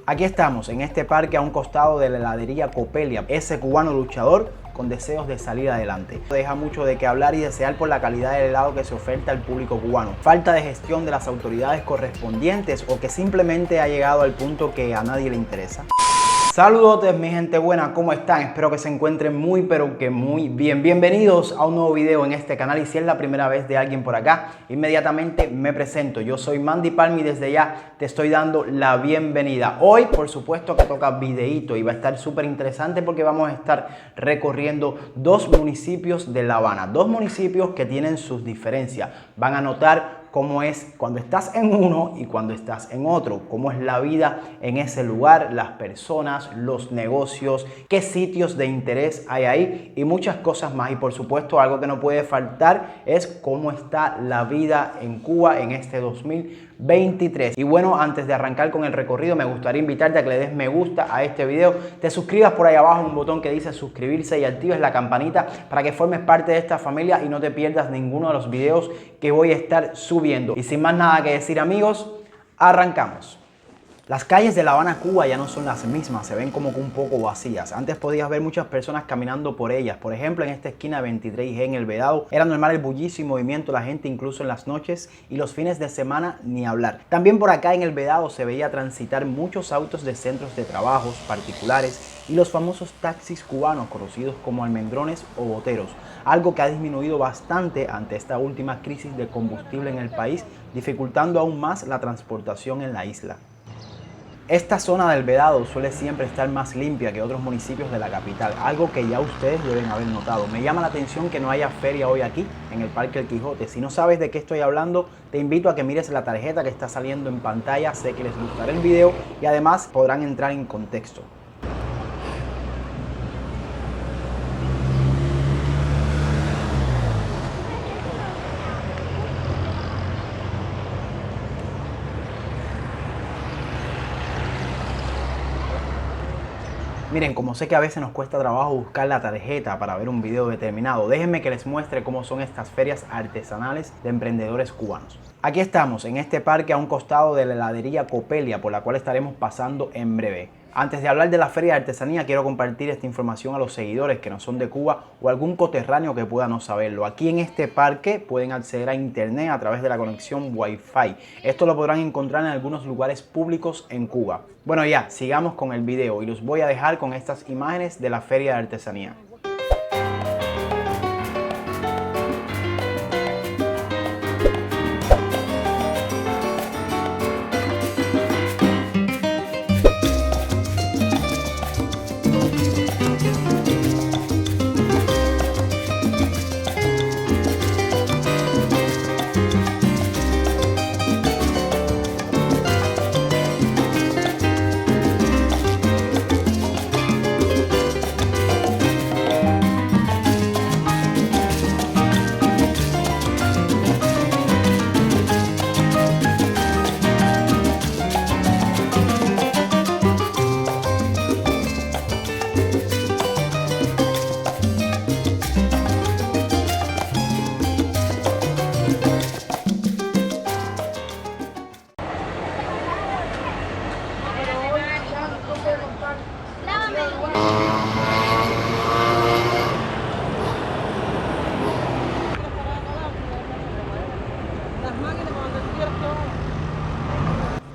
Aquí estamos, en este parque a un costado de la heladería Copelia, ese cubano luchador con deseos de salir adelante. Deja mucho de qué hablar y desear por la calidad del helado que se oferta al público cubano. Falta de gestión de las autoridades correspondientes o que simplemente ha llegado al punto que a nadie le interesa. Saludos mi gente buena, ¿cómo están? Espero que se encuentren muy pero que muy bien. Bienvenidos a un nuevo video en este canal y si es la primera vez de alguien por acá, inmediatamente me presento. Yo soy Mandy Palm y desde ya te estoy dando la bienvenida. Hoy por supuesto que toca videíto y va a estar súper interesante porque vamos a estar recorriendo dos municipios de La Habana. Dos municipios que tienen sus diferencias. Van a notar cómo es cuando estás en uno y cuando estás en otro, cómo es la vida en ese lugar, las personas, los negocios, qué sitios de interés hay ahí y muchas cosas más. Y por supuesto algo que no puede faltar es cómo está la vida en Cuba en este 2023. Y bueno, antes de arrancar con el recorrido me gustaría invitarte a que le des me gusta a este video, te suscribas por ahí abajo, un botón que dice suscribirse y actives la campanita para que formes parte de esta familia y no te pierdas ninguno de los videos que voy a estar subiendo. Y sin más nada que decir amigos, arrancamos. Las calles de La Habana, Cuba ya no son las mismas, se ven como que un poco vacías. Antes podías ver muchas personas caminando por ellas. Por ejemplo, en esta esquina 23G en El Vedado era normal el bullicio y movimiento de la gente incluso en las noches y los fines de semana ni hablar. También por acá en El Vedado se veía transitar muchos autos de centros de trabajos particulares y los famosos taxis cubanos conocidos como almendrones o boteros. Algo que ha disminuido bastante ante esta última crisis de combustible en el país, dificultando aún más la transportación en la isla. Esta zona del Vedado suele siempre estar más limpia que otros municipios de la capital, algo que ya ustedes deben haber notado. Me llama la atención que no haya feria hoy aquí, en el Parque El Quijote. Si no sabes de qué estoy hablando, te invito a que mires la tarjeta que está saliendo en pantalla. Sé que les gustará el video y además podrán entrar en contexto. Miren, como sé que a veces nos cuesta trabajo buscar la tarjeta para ver un video determinado, déjenme que les muestre cómo son estas ferias artesanales de emprendedores cubanos. Aquí estamos, en este parque a un costado de la heladería Copelia, por la cual estaremos pasando en breve. Antes de hablar de la feria de artesanía, quiero compartir esta información a los seguidores que no son de Cuba o algún coterráneo que pueda no saberlo. Aquí en este parque pueden acceder a internet a través de la conexión Wi-Fi. Esto lo podrán encontrar en algunos lugares públicos en Cuba. Bueno, ya, sigamos con el video y los voy a dejar con estas imágenes de la feria de artesanía.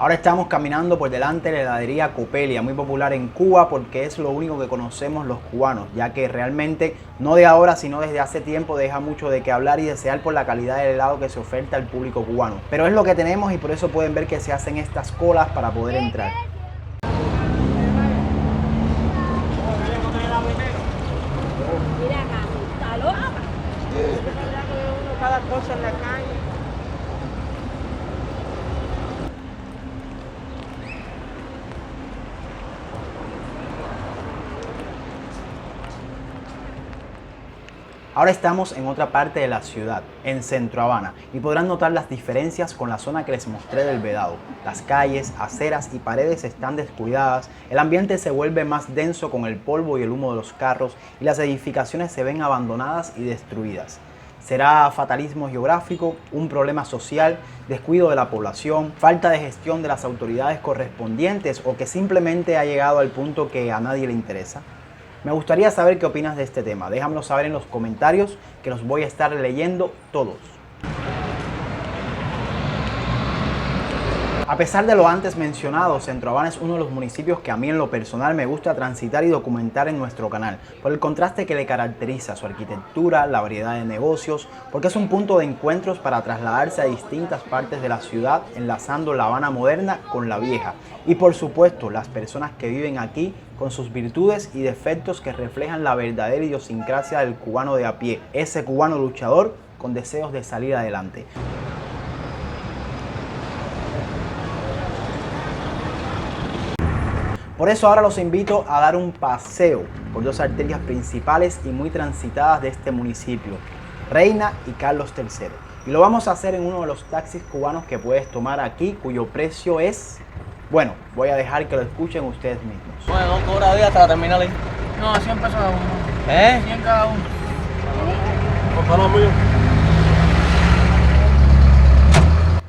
Ahora estamos caminando por delante de la heladería Copelia, muy popular en Cuba porque es lo único que conocemos los cubanos, ya que realmente no de ahora sino desde hace tiempo deja mucho de qué hablar y desear por la calidad del helado que se oferta al público cubano. Pero es lo que tenemos y por eso pueden ver que se hacen estas colas para poder entrar. Mira acá, está loca. Cada cosa en la calle. Ahora estamos en otra parte de la ciudad, en Centro Habana, y podrán notar las diferencias con la zona que les mostré del Vedado. Las calles, aceras y paredes están descuidadas, el ambiente se vuelve más denso con el polvo y el humo de los carros y las edificaciones se ven abandonadas y destruidas. ¿Será fatalismo geográfico, un problema social, descuido de la población, falta de gestión de las autoridades correspondientes o que simplemente ha llegado al punto que a nadie le interesa? Me gustaría saber qué opinas de este tema. Déjamelo saber en los comentarios que los voy a estar leyendo todos. A pesar de lo antes mencionado, Centro Habana es uno de los municipios que a mí en lo personal me gusta transitar y documentar en nuestro canal, por el contraste que le caracteriza, su arquitectura, la variedad de negocios, porque es un punto de encuentros para trasladarse a distintas partes de la ciudad, enlazando la Habana moderna con la vieja. Y por supuesto, las personas que viven aquí con sus virtudes y defectos que reflejan la verdadera idiosincrasia del cubano de a pie, ese cubano luchador con deseos de salir adelante. Por eso ahora los invito a dar un paseo por dos arterias principales y muy transitadas de este municipio, Reina y Carlos III. Y lo vamos a hacer en uno de los taxis cubanos que puedes tomar aquí, cuyo precio es... Bueno, voy a dejar que lo escuchen ustedes mismos. Bueno, 2 horas de día hasta la terminal ahí. No, 100 pesos cada uno. 100 cada uno. Por favor, mío.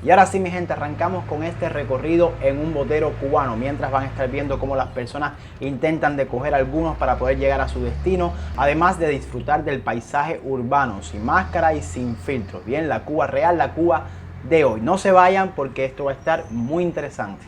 Y ahora sí, mi gente, arrancamos con este recorrido en un botero cubano, mientras van a estar viendo cómo las personas intentan de coger algunos para poder llegar a su destino, además de disfrutar del paisaje urbano, sin máscara y sin filtros. Bien, la Cuba real, la Cuba de hoy. No se vayan porque esto va a estar muy interesante.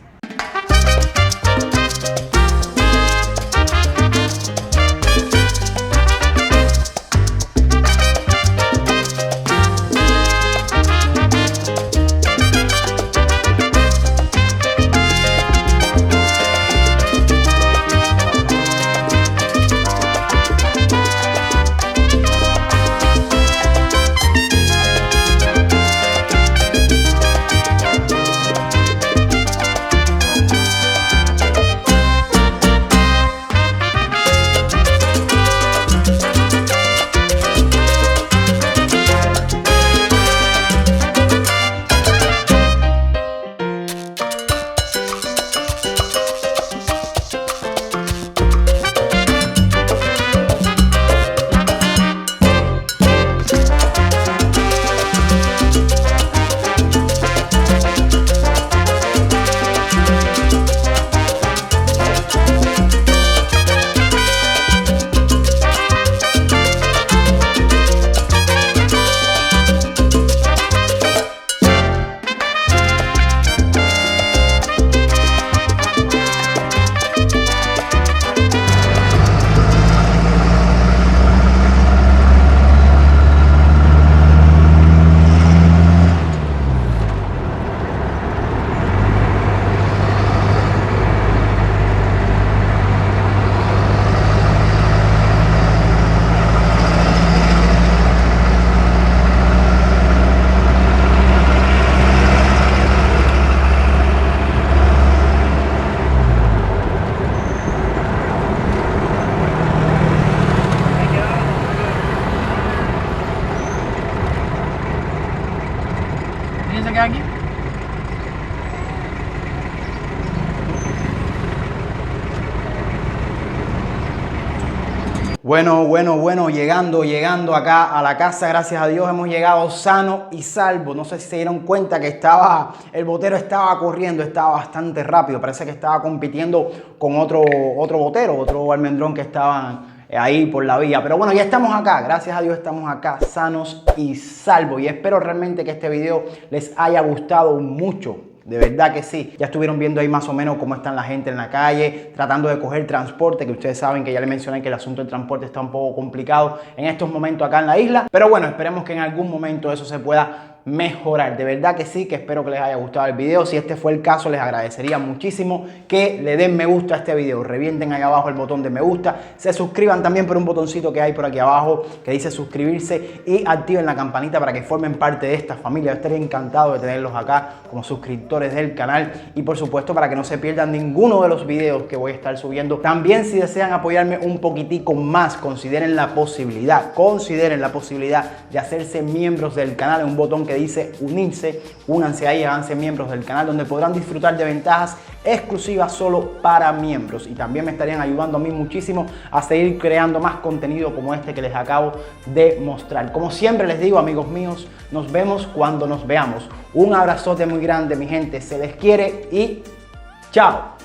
¿Quién se queda aquí? Bueno, llegando acá a la casa, gracias a Dios hemos llegado sano y salvo. No sé si se dieron cuenta que el botero estaba corriendo, estaba bastante rápido, parece que estaba compitiendo con otro botero, otro almendrón que estaban ahí por la vía. Pero bueno, ya estamos acá, gracias a Dios estamos acá sanos y salvos y espero realmente que este video les haya gustado mucho. De verdad que sí. Ya estuvieron viendo ahí más o menos cómo están la gente en la calle, tratando de coger transporte, que ustedes saben que ya les mencioné que el asunto del transporte está un poco complicado en estos momentos acá en la isla. Pero bueno, esperemos que en algún momento eso se pueda mejorar. De verdad que sí, que espero que les haya gustado el video. Si este fue el caso, les agradecería muchísimo que le den me gusta a este video, revienten ahí abajo el botón de me gusta, se suscriban también por un botoncito que hay por aquí abajo que dice suscribirse y activen la campanita para que formen parte de esta familia. Yo estaría encantado de tenerlos acá como suscriptores del canal y por supuesto para que no se pierdan ninguno de los videos que voy a estar subiendo. También si desean apoyarme un poquitico más, consideren la posibilidad de hacerse miembros del canal, en un botón que que dice unirse. Únanse ahí, háganse miembros del canal donde podrán disfrutar de ventajas exclusivas solo para miembros. Y también me estarían ayudando a mí muchísimo a seguir creando más contenido como este que les acabo de mostrar. Como siempre les digo, amigos míos, nos vemos cuando nos veamos. Un abrazote muy grande, mi gente. Se les quiere y chao.